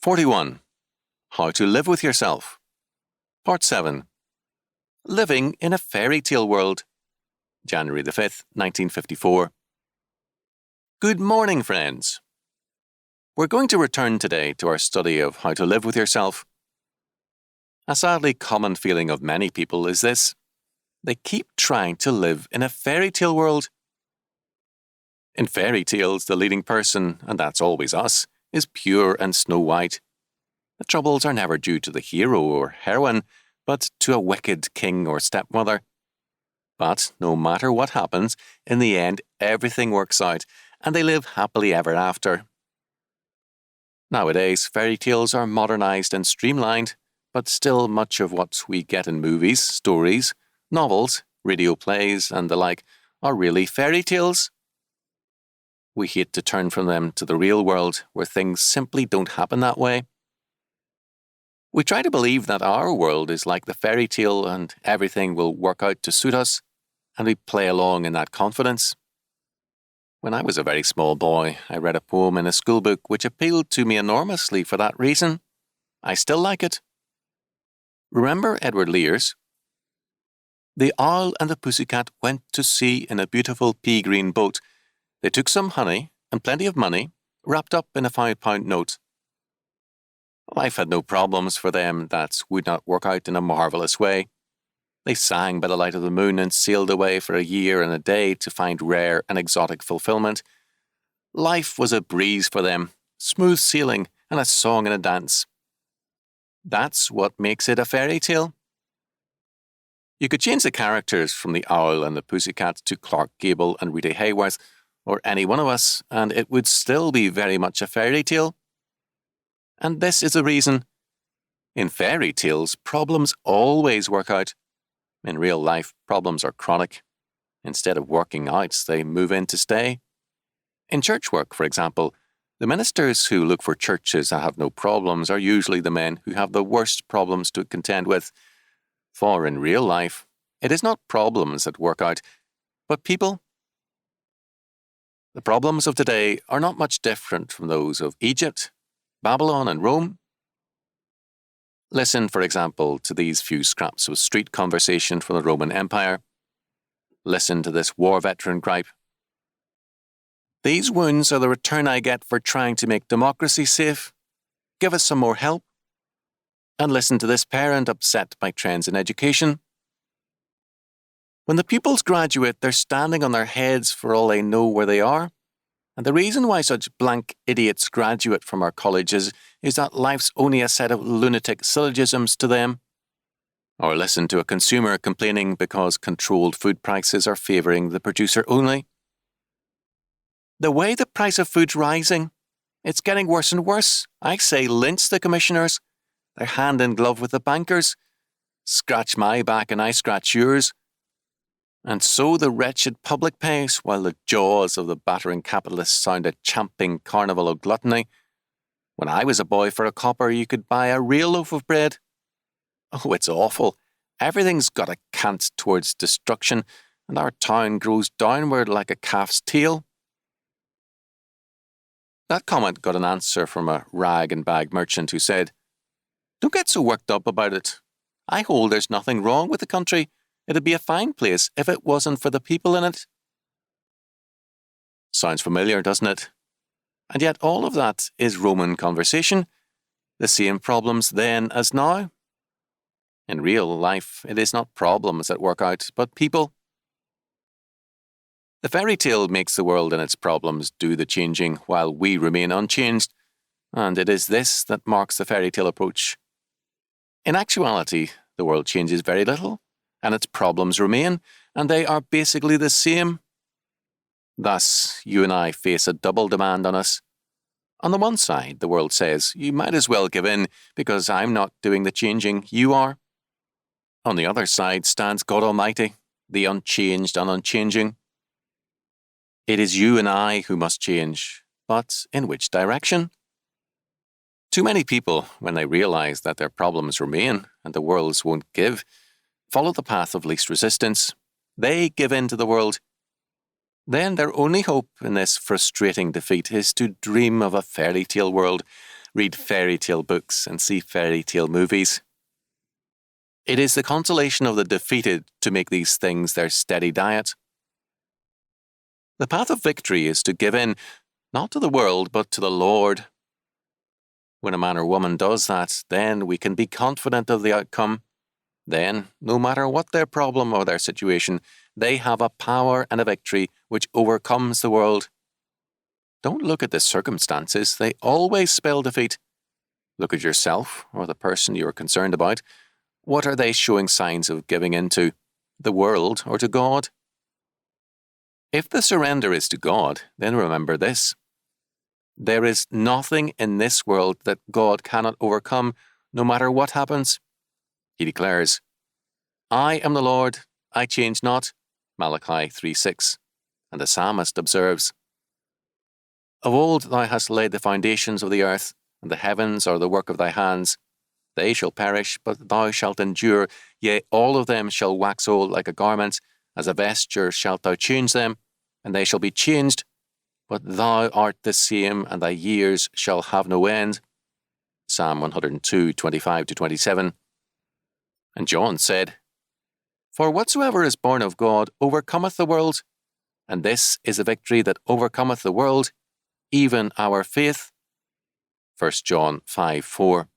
41. How to Live with Yourself. Part 7. Living in a Fairy Tale World. January the 5th, 1954. Good morning, friends. We're going to return today to our study of how to live with yourself. A sadly common feeling of many people is this: they keep trying to live in a fairy tale world. In fairy tales, the leading person, and that's always us, is pure and Snow White. The troubles are never due to the hero or heroine, but to a wicked king or stepmother. But no matter what happens, in the end everything works out, and they live happily ever after. Nowadays, fairy tales are modernized and streamlined, but still much of what we get in movies, stories, novels, radio plays, and the like are really fairy tales. We hate to turn from them to the real world, where things simply don't happen that way. We try to believe that our world is like the fairy tale and everything will work out to suit us, and we play along in that confidence. When I was a very small boy, I read a poem in a schoolbook which appealed to me enormously for that reason. I still like it. Remember Edward Lear's? The owl and the pussycat went to sea in a beautiful pea-green boat. They took some honey and plenty of money, wrapped up in a £5 note. Life had no problems for them that would not work out in a marvellous way. They sang by the light of the moon and sailed away for a year and a day to find rare and exotic fulfillment. Life was a breeze for them, smooth sailing and a song and a dance. That's what makes it a fairy tale. You could change the characters from the owl and the pussycat to Clark Gable and Rita Hayworth, or any one of us, and it would still be very much a fairy tale. And this is the reason. In fairy tales, problems always work out. In real life, problems are chronic. Instead of working out, they move in to stay. In church work, for example, the ministers who look for churches that have no problems are usually the men who have the worst problems to contend with. For in real life, it is not problems that work out, but people. The problems of today are not much different from those of Egypt, Babylon, and Rome. Listen, for example, to these few scraps of street conversation from the Roman Empire. Listen to this war veteran gripe. These wounds are the return I get for trying to make democracy safe. Give us some more help. And listen to this parent upset by trends in education. When the pupils graduate, they're standing on their heads for all they know where they are. And the reason why such blank idiots graduate from our colleges is that life's only a set of lunatic syllogisms to them. Or listen to a consumer complaining because controlled food prices are favouring the producer only. The way the price of food's rising, it's getting worse and worse. I say lynch the commissioners. They're hand in glove with the bankers. Scratch my back and I scratch yours. And so the wretched public pays, while the jaws of the battering capitalists sound a champing carnival of gluttony. When I was a boy, for a copper you could buy a real loaf of bread. Oh, it's awful. Everything's got a cant towards destruction, and our town grows downward like a calf's tail. That comment got an answer from a rag and bag merchant who said, "Don't get so worked up about it. I hold there's nothing wrong with the country. It'd be a fine place if it wasn't for the people in it." Sounds familiar, doesn't it? And yet all of that is Roman conversation, the same problems then as now. In real life, it is not problems that work out, but people. The fairy tale makes the world and its problems do the changing while we remain unchanged, and it is this that marks the fairy tale approach. In actuality, the world changes very little, and its problems remain, and they are basically the same. Thus, you and I face a double demand on us. On the one side, the world says, you might as well give in because I'm not doing the changing, you are. On the other side stands God Almighty, the unchanged and unchanging. It is you and I who must change, but in which direction? Too many people, when they realize that their problems remain and the world's won't give, follow the path of least resistance. They give in to the world. Then their only hope in this frustrating defeat is to dream of a fairy tale world, read fairy tale books and see fairy tale movies. It is the consolation of the defeated to make these things their steady diet. The path of victory is to give in, not to the world, but to the Lord. When a man or woman does that, then we can be confident of the outcome. Then, no matter what their problem or their situation, they have a power and a victory which overcomes the world. Don't look at the circumstances, they always spell defeat. Look at yourself or the person you are concerned about. What are they showing signs of giving into, the world or to God? If the surrender is to God, then remember this. There is nothing in this world that God cannot overcome, no matter what happens. He declares, I am the Lord, I change not, Malachi 3:6. And the psalmist observes, Of old thou hast laid the foundations of the earth, and the heavens are the work of thy hands. They shall perish, but thou shalt endure, yea, all of them shall wax old like a garment, as a vesture shalt thou change them, and they shall be changed, but thou art the same, and thy years shall have no end. Psalm 102, 25-27. And John said, For whatsoever is born of God overcometh the world, and this is the victory that overcometh the world, even our faith. 1 John 5:4.